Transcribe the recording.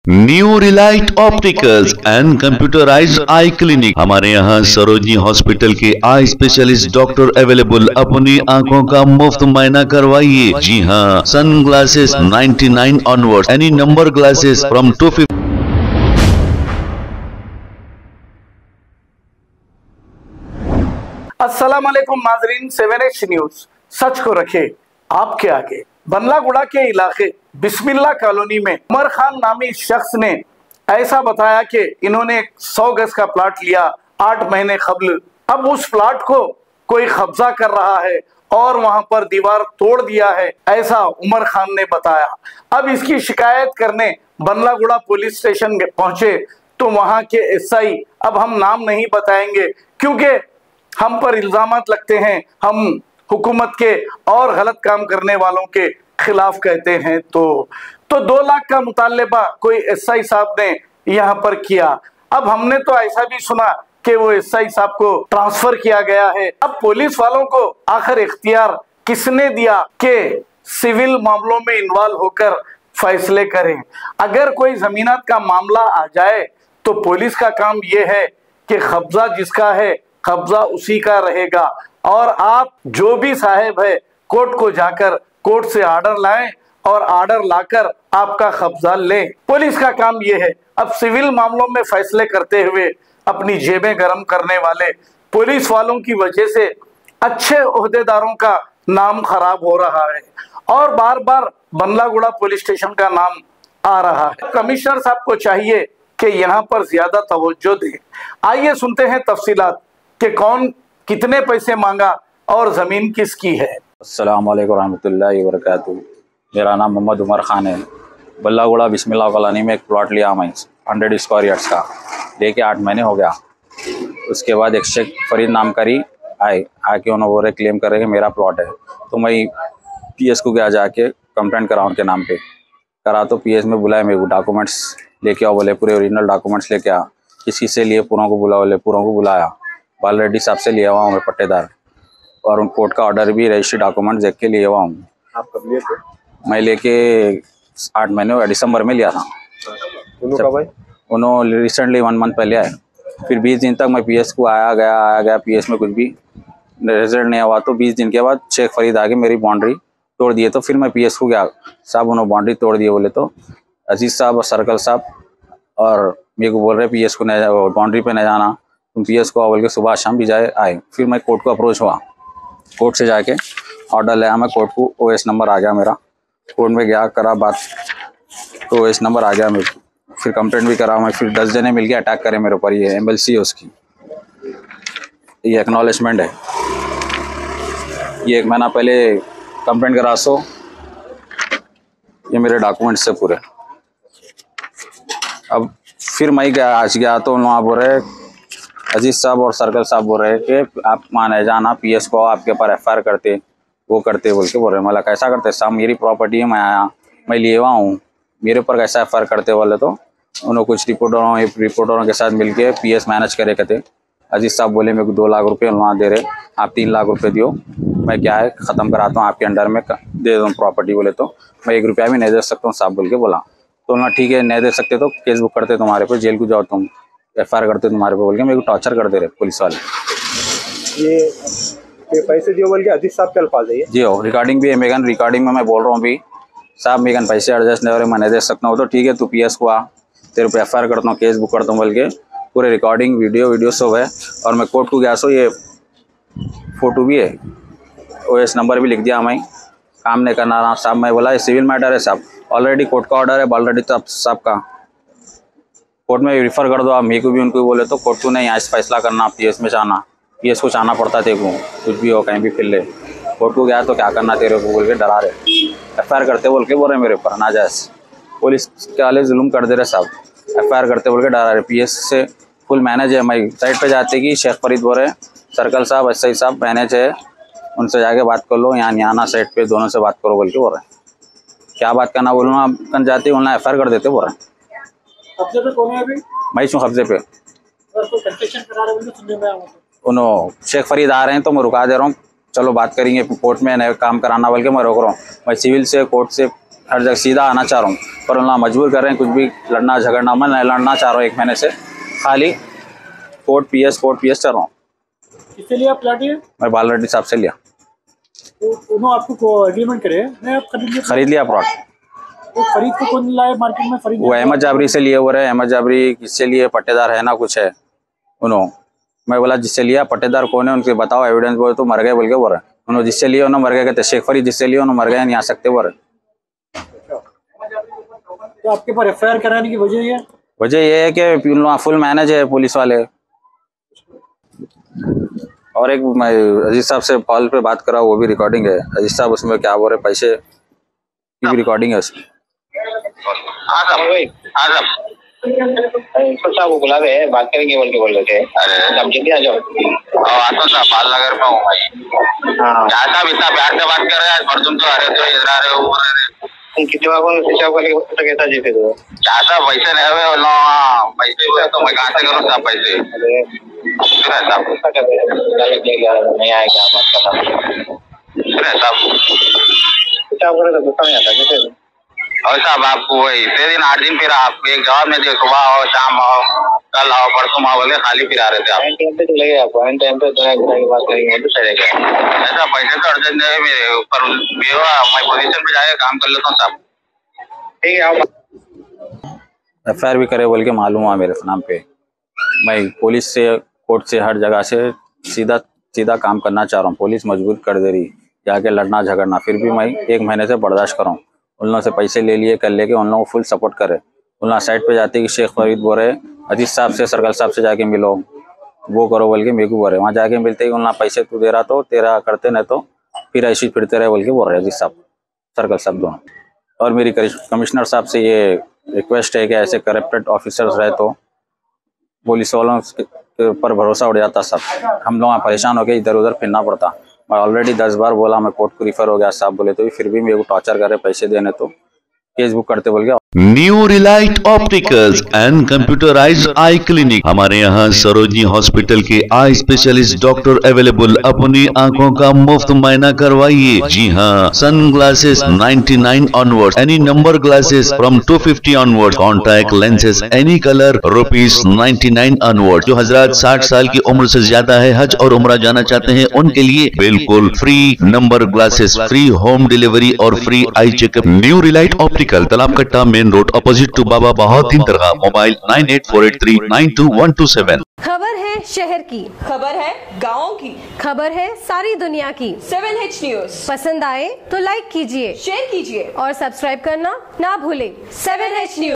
New Relight opticals and computerised I clinic. हमारे यहाँ Sarojini hospital के आई स्पेशलिस्ट डॉक्टर अवेलेबल। अपनी आंखों का मुफ्त मायना करवाइए। जी हाँ, sunglasses 99 onward, any number glasses from 250। अस्सलाम वालेकुम नाजरीन, 7H न्यूज सच को रखे आपके आगे। बंदलागुड़ा के इलाके बिस्मिल्ला कॉलोनी में उमर खान नामी शख्स ने ऐसा बताया कि इन्होंने 100 गज का प्लाट लिया 8 महीने कबल। अब उस प्लाट को कोई कब्जा कर रहा है और वहां पर दीवार तोड़ दिया है, ऐसा उमर खान ने बताया। अब इसकी शिकायत करने बंदलागुड़ा पुलिस स्टेशन पहुंचे तो वहां के एसआई, अब हम नाम नहीं बताएंगे क्योंकि हम पर इल्जामात लगते हैं, हम हुकूमत के और गलत काम करने वालों के खिलाफ कहते हैं। तो 2 लाख का मुतालबा कोई एसआई साहब ने यहाँ पर किया। अब हमने तो ऐसा भी सुना कि वो एसआई साहब को ट्रांसफर किया गया है। अब पुलिस वालों को आखिर इख्तियार किसने दिया कि सिविल मामलों में इन्वॉल्व होकर फैसले करें। अगर कोई जमीनात का मामला आ जाए तो पुलिस का काम यह है कि कब्जा जिसका है कब्जा उसी का रहेगा, और आप जो भी साहेब है कोर्ट को जाकर कोर्ट से आर्डर लाएं और आर्डर लाकर आपका कब्जा लें। पुलिस का काम यह है। अब सिविल मामलों में फैसले करते हुए अपनी जेबें गर्म करने वाले पुलिस वालों की वजह से अच्छे ओहदेदारों का नाम खराब हो रहा है और बार बार बंदलागुड़ा पुलिस स्टेशन का नाम आ रहा है। कमिश्नर साहब को चाहिए कि यहाँ पर ज्यादा तवज्जो दें। आइए सुनते हैं तफसीलात कि कौन कितने पैसे मांगा और जमीन किसकी है। अस्सलाम वालेकुम रहमतुल्लाहि व बरकातुहू। मेरा नाम मोहम्मद उमर खान है। बल्लागुड़ा बिस्मिल्ला कॉलोनी में एक प्लॉट लिया मैं 100 स्क्वायर यार्ड्स का, लेके 8 महीने हो गया। उसके बाद एक शेख फरीद नाम करी आके उन्होंने बोले क्लेम कर रहे कि मेरा प्लॉट है। तो मैं पीएस को गया, जाके कंप्लेंट करा उनके नाम पे करा। तो पीएस में बुलाया मेरे को, डॉक्यूमेंट्स लेके आओ बोले, पूरे ओरिजिनल डॉक्यूमेंट्स लेके आ। किसी से लिए पूरों को बुला बोले, पूरों को बुलाया। बाल रेड्डी साहब से लिया हुआ हूँ मैं पट्टेदार, और उन कोर्ट का ऑर्डर भी रजिस्ट्री डॉक्यूमेंट देख के लिए हुआ हूँ। आप कब लिए थे? मैं लेके 8 महीने दिसंबर में लिया था। उन्होंने रिसेंटली 1 मंथ पहले आए। फिर 20 दिन तक मैं पीएस को आया गया पीएस में कुछ भी रिजल्ट नहीं हुआ। तो 20 दिन के बाद शेख फरीद आके मेरी बाउंड्री तोड़ दिए। तो फिर मैं पीएस को गया, साहब उन्होंने बाउंड्री तोड़ दिए बोले। तो अजीज़ साहब और सर्कल साहब और मेरे को बोल रहे पीएस को नहीं, बाउंड्री पे नहीं जाना, तुम पीएस को बोल के सुबह शाम भी आए। फिर मैं कोर्ट को अप्रोच हुआ, कोर्ट से जाके ऑर्डर ले आया मैं कोर्ट को। ओएस नंबर आ गया मेरा, कोर्ट में गया करा बात तो ओएस नंबर आ गया मेरे को। फिर कंप्लेंट भी करा मैं। फिर 10 जने मिल के अटैक करे मेरे ऊपर। ये एमएलसी है उसकी, ये एक्नॉलेजमेंट है। ये 1 महीना पहले कंप्लेंट करा, सो ये मेरे डॉक्यूमेंट्स से पूरे। अब फिर मैं गया, आज गया तो वहाँ बोल रहे अजीज साहब और सर्कल साहब बोल रहे कि आप माने जाना पीएस को, आपके ऊपर एफआईआर करते वो करते बोल के बोल रहे। मतलब कैसा करते साहब, मेरी प्रॉपर्टी है, मैं आया, मैं लिए हुआ हूँ, मेरे ऊपर कैसा एफआईआर करते बोले। तो उन्होंने कुछ रिपोर्टरों के साथ मिलके पीएस मैनेज करे कहते। अजीज साहब बोले मेरे को 2 लाख रुपये वहाँ दे रहे, आप 3 लाख रुपये दियो, मैं क्या है ख़त्म कराता हूँ आपके अंडर में, दे दूँ प्रॉपर्टी बोले। तो मैं 1 रुपया भी नहीं दे सकता हूँ साहब बोल के बोला। तो उन्होंने ठीक है नहीं दे सकते तो केस बुक करते तुम्हारे पे, जेल को जाओ तुम, एफआईआर करते तुम्हारे पे बोल के मेरे को टॉर्चर कर दे रहे पुलिस वाले। ये पैसे दियो बोल के अजीज साहब के अल्फाज है ये? जी हो, रिकॉर्डिंग भी है मेगन, रिकॉर्डिंग में मैं बोल रहा हूँ भी साहब मेगन पैसे एडजस्ट नहीं हो रहे, मैं नहीं दे सकता हूँ। तो ठीक है तू पीएस को आ, तेरे पे एफआईआर करता हूँ, केस बुक करता हूँ बोल के पूरे रिकॉर्डिंग वीडियो सब है। और मैं कोर्ट को गया, सो ये फोटो भी है, ओएस नंबर भी लिख दिया। मैं काम नहीं करना रहा साहब, मैं बोला ये सिविल मैटर है साहब, ऑलरेडी कोर्ट का ऑर्डर है ऑलरेडी साहब का, कोर्ट में रिफ़र कर दो आप। मेरे को भी उनको बोले तो कोर्ट को नहीं आज फैसला करना, पीएस में जाना, पीएस को जाना पड़ता तेरे को, कुछ भी हो कहीं भी फिर ले। कोर्ट को गया तो क्या करना तेरे को बोल के डरा रहे, एफआईआर करते बोल के बोल रहे मेरे ऊपर नाजायज़। पुलिस के वाले जुल्म कर दे रहे साहब, एफआईआर करते बोल के डरा रहे। पीएस से फुल मैनेज है। मैं साइड पे जाते कि शेख फरीद बोल रहे सर्कल साहब एसआई साहब मैनेज है, उनसे जाके बात कर लो, यहाँ नहीं आना साइड पे, दोनों से बात करो बोल के बोल रहे। क्या बात करना बोलूँ, आप कन जाते उन्हें एफआईआर कर देते बोल रहे। कब्जे पे कौन है अभी? मैं छूँ कब्जे पे। उन्होंने शेख फरीद आ रहे हैं तो मैं रुका दे रहा हूँ, चलो बात करेंगे कोर्ट में, नए काम कराना बोल के मैं रोक रहा हूँ। मैं सिविल से कोर्ट से हर जगह सीधा आना चाह रहा हूँ, पर उन्हें मजबूर कर रहे हैं कुछ भी लड़ना झगड़ना। मैं नहीं लड़ना चाह रहा हूँ, 1 महीने से खाली कोर्ट पीएस चल रहा हूँ। किससे लिया प्लाट ये? मैं बाल रेड्डी साहब से लिया। तो उन्होंने आपको एग्रीमेंट करे नहीं, आप खरीद लिया प्लॉट। तो खरीद को कौन लाए मार्केट में? खरीद वो अहमद जाबरी से लिए हुए। अहमद जाबरी किससे लिए? पट्टेदार है ना कुछ है उन्होंने। मैं बोला जिससे लिया पट्टेदार कौन है उनके बताओ, एविडेंस बोले तो मर गए बोल के बोल रहे। उन्होंने जिससे लिए उन्होंने मर गए कहते। शेख फरीद जिससे लिए उन्होंने मर गए नहीं आ सकते बोल रहे। तो आपके पर एफआईआर कराने की वजह ये है कि फुल मैनेज है पुलिस वाले। और एक मैं अजीज साहब से कॉल पे बात करा, वो भी रिकॉर्डिंग है। अजीज साहब उसमें क्या बोल रहे, पैसे की भी रिकॉर्डिंग है उसमें। साहब को बुला रहे हैं, बात करेंगे बोल रहे थे। अरे आप जल्दी आ जाओ। आता था पाल नगर में हूँ भाई। हाँ इतना प्यार से बात कर रहे हैं, पर तुम तो अरे तो इधर आ रहे हो कितने कैसा जीते तो क्या था? पैसे नहीं हुए पैसे तो मैं कहाँ से करूँ साहब पैसे? नहीं आएगा गुस्सा नहीं आता कैसे? और साहब आपको वही 6 दिन 8 दिन फिर आप एक जवाब नहीं दिया, सुबह आओ शाम आओ कल आओ परसों आओ बोले, खाली फिर आ रहे थे आप। टाइम पे चलेगा आपको, टाइम पे की बात करेंगे तो चलेगा। ऐसा पैसे तो अर्जेंट है मेरे ऊपर, मैं पोजीशन पे जाके काम कर लेता हूँ साहब। ठीक है आप एफआईआर भी करे बोल के मालूम हुआ मेरे नाम पे। मैं पुलिस से कोर्ट से हर जगह से सीधा काम करना चाह रहा हूँ। पुलिस मजबूर कर दे रही जाके लड़ना झगड़ना, फिर भी मैं 1 महीने से बर्दाश्त कर रहा हूँ। उन लोगों से पैसे ले लिए कर लेके उन लोगों को फुल सपोर्ट करे। उन लोग साइड पे जाते कि शेख फरीद बोल रहे अजीज साहब से सर्कल साहब से जाके मिलो, वो करो बोल के मेरे को बोल रहे। वहाँ जाके मिलते ही उन लोग पैसे तू दे रहा तो तेरा करते, नहीं तो फिर ऐसे फिरते रहे बोल के बोल रहे अजीज साहब सर्कल साहब दोनों। और मेरी कमिश्नर साहब से ये रिक्वेस्ट है कि ऐसे करप्टेड ऑफिसर्स रहे तो पुलिस वालों के ऊपर भरोसा उड़ जाता सब। हम लोग परेशान हो गए, इधर उधर फिरना पड़ता। मैं ऑलरेडी 10 बार बोला, मैं कोर्ट को रिफर हो गया साहब बोले, तो फिर भी मेरे को टॉर्चर कर रहे पैसे देने, तो केस बुक करते बोल गया। New Relight opticals and computerised I clinic. हमारे यहाँ सरोजनी हॉस्पिटल के आई स्पेशलिस्ट डॉक्टर अवेलेबल। अपनी आंखों का मुफ्त मायना करवाइए। जी हाँ, sunglasses 99 onward, any number glasses from 250 onward, contact lenses any colour ₹99 onward. जो हजरात 60 साल की उम्र से ज्यादा है, हज और उम्रा जाना चाहते हैं, उनके लिए बिल्कुल free number glasses, free home delivery और free eye checkup. New relight optical, Talab Katta, main road, opposite to Baba Bahauddin dargah. Mobile 9848392127। खबर है शहर की, खबर है गाँव की, खबर है सारी दुनिया की। 7H न्यूज पसंद आए तो लाइक कीजिए, शेयर कीजिए और सब्सक्राइब करना ना भूलें। 7H news.